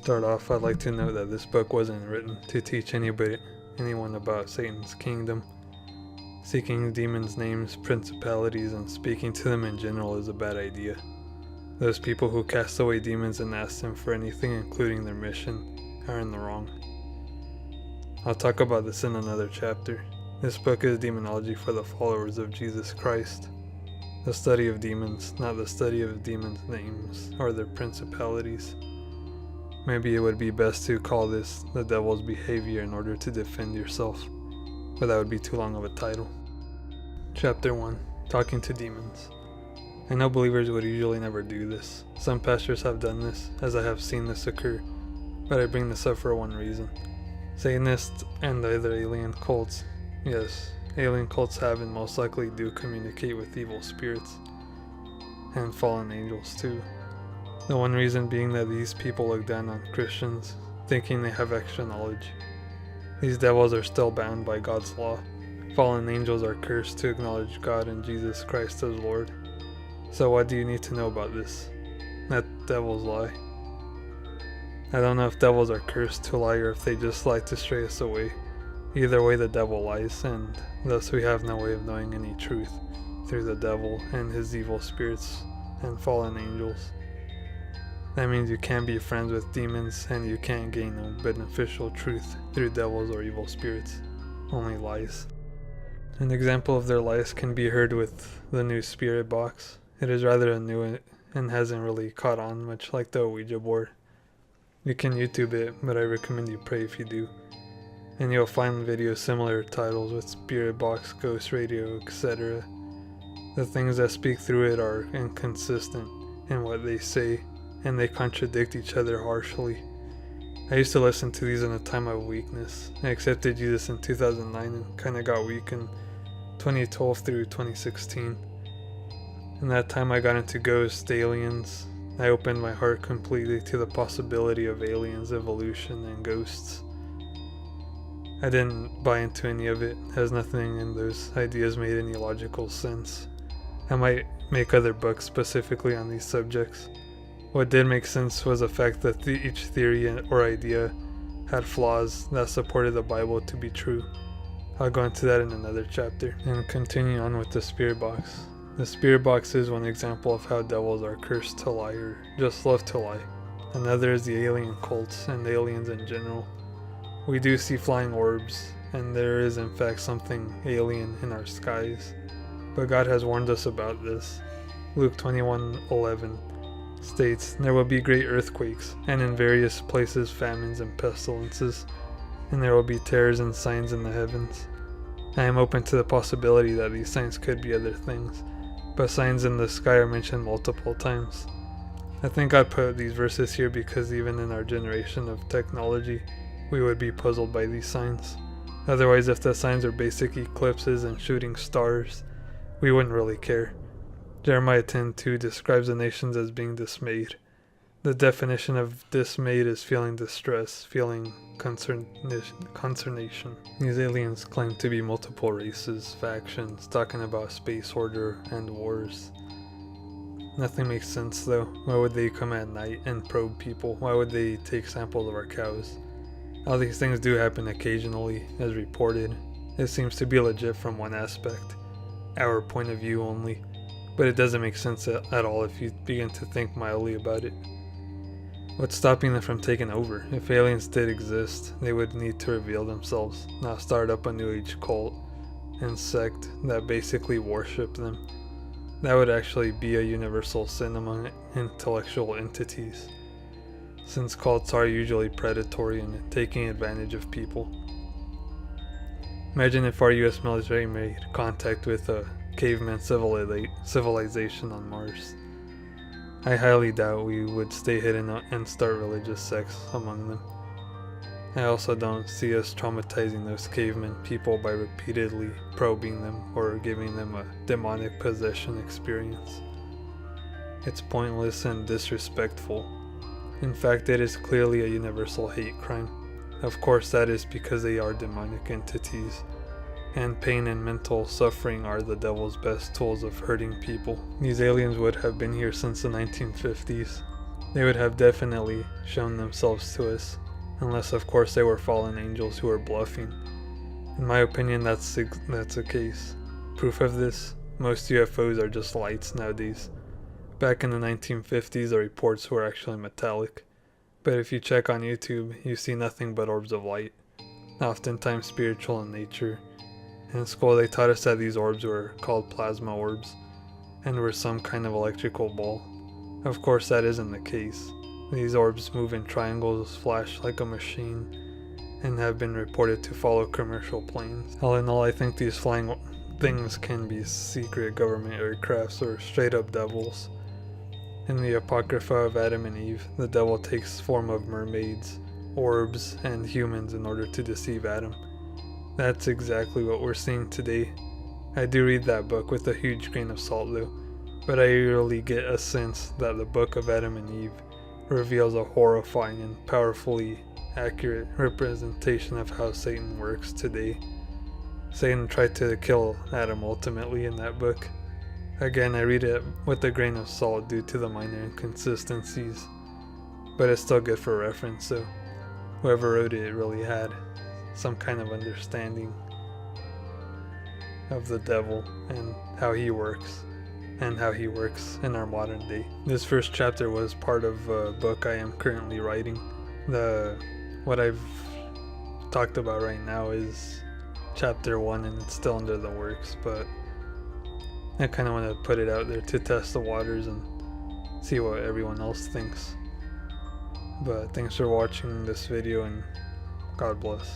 start off, I'd like to note that this book wasn't written to teach anyone about Satan's kingdom. Seeking demons' names, principalities, and speaking to them in general is a bad idea. Those people who cast away demons and ask them for anything, including their mission, are in the wrong. I'll talk about this in another chapter. This book is Demonology for the followers of Jesus Christ. The study of demons, not the study of demons' names or their principalities. Maybe it would be best to call this the devil's behavior in order to defend yourself, but that would be too long of a title. Chapter 1. Talking to Demons. I know believers would usually never do this. Some pastors have done this, as I have seen this occur, but I bring this up for one reason. Satanists and the other alien cults. Yes, alien cults have and most likely do communicate with evil spirits, and fallen angels too. The one reason being that these people look down on Christians, thinking they have extra knowledge. These devils are still bound by God's law. Fallen angels are cursed to acknowledge God and Jesus Christ as Lord. So what do you need to know about this? That devils lie. I don't know if devils are cursed to lie or if they just lie to stray us away. Either way, the devil lies, and thus we have no way of knowing any truth through the devil and his evil spirits and fallen angels. That means you can't be friends with demons, and you can't gain no beneficial truth through devils or evil spirits, only lies. An example of their lies can be heard with the new spirit box. It is rather new and hasn't really caught on much like the Ouija board. You can YouTube it, but I recommend you pray if you do. And you'll find videos similar titles with spirit box, ghost radio, etc. The things that speak through it are inconsistent in what they say, and they contradict each other harshly. I used to listen to these in a time of weakness. I accepted Jesus in 2009 and kinda got weak in 2012 through 2016. In that time I got into ghosts, aliens. I opened my heart completely to the possibility of aliens, evolution, and ghosts. I didn't buy into any of it, as nothing in those ideas made any logical sense. I might make other books specifically on these subjects. What did make sense was the fact that each theory or idea had flaws that supported the Bible to be true. I'll go into that in another chapter. And continue on with the spirit box. The spirit box is one example of how devils are cursed to lie or just love to lie. Another is the alien cults and aliens in general. We do see flying orbs, and there is in fact something alien in our skies. But God has warned us about this. Luke 21:11 states, "There will be great earthquakes, and in various places famines and pestilences, and there will be terrors and signs in the heavens." I am open to the possibility that these signs could be other things, but signs in the sky are mentioned multiple times. I think God put these verses here because even in our generation of technology, we would be puzzled by these signs. Otherwise, if the signs are basic eclipses and shooting stars, we wouldn't really care. Jeremiah 10:2 describes the nations as being dismayed. The definition of dismayed is feeling distress, feeling consternation. These aliens claim to be multiple races, factions, talking about space order and wars. Nothing makes sense though. Why would they come at night and probe people? Why would they take samples of our cows? All these things do happen occasionally, as reported. It seems to be legit from one aspect, our point of view only, but it doesn't make sense at all if you begin to think mildly about it. What's stopping them from taking over? If aliens did exist, they would need to reveal themselves, not start up a New Age cult and sect that basically worship them. That would actually be a universal sin among intellectual entities, since cults are usually predatory and taking advantage of people. Imagine if our US military made contact with a caveman civilization on Mars. I highly doubt we would stay hidden and start religious sects among them. I also don't see us traumatizing those caveman people by repeatedly probing them or giving them a demonic possession experience. It's pointless and disrespectful. In fact, it is clearly a universal hate crime. Of course, that is because they are demonic entities, and pain and mental suffering are the devil's best tools of hurting people. These aliens would have been here since the 1950s. they would have definitely shown themselves to us, unless of course they were fallen angels who were bluffing. In my opinion, that's the case. Proof of this, most UFOs are just lights nowadays. Back in the 1950s, the reports were actually metallic, but if you check on YouTube, you see nothing but orbs of light, oftentimes spiritual in nature. In school, they taught us that these orbs were called plasma orbs, and were some kind of electrical ball. Of course, that isn't the case. These orbs move in triangles, flash like a machine, and have been reported to follow commercial planes. All in all, I think these flying things can be secret government aircrafts or straight up devils. In the Apocrypha of Adam and Eve, the devil takes form of mermaids, orbs, and humans in order to deceive Adam. That's exactly what we're seeing today. I do read that book with a huge grain of salt though, but I really get a sense that the book of Adam and Eve reveals a horrifying and powerfully accurate representation of how Satan works today. Satan tried to kill Adam ultimately in that book. Again, I read it with a grain of salt due to the minor inconsistencies, but it's still good for reference, so whoever wrote it really had some kind of understanding of the devil and how he works in our modern day. This first chapter was part of a book I am currently writing. What I've talked about right now is chapter 1 and it's still under the works, but I kind of want to put it out there to test the waters and see what everyone else thinks. But thanks for watching this video and God bless.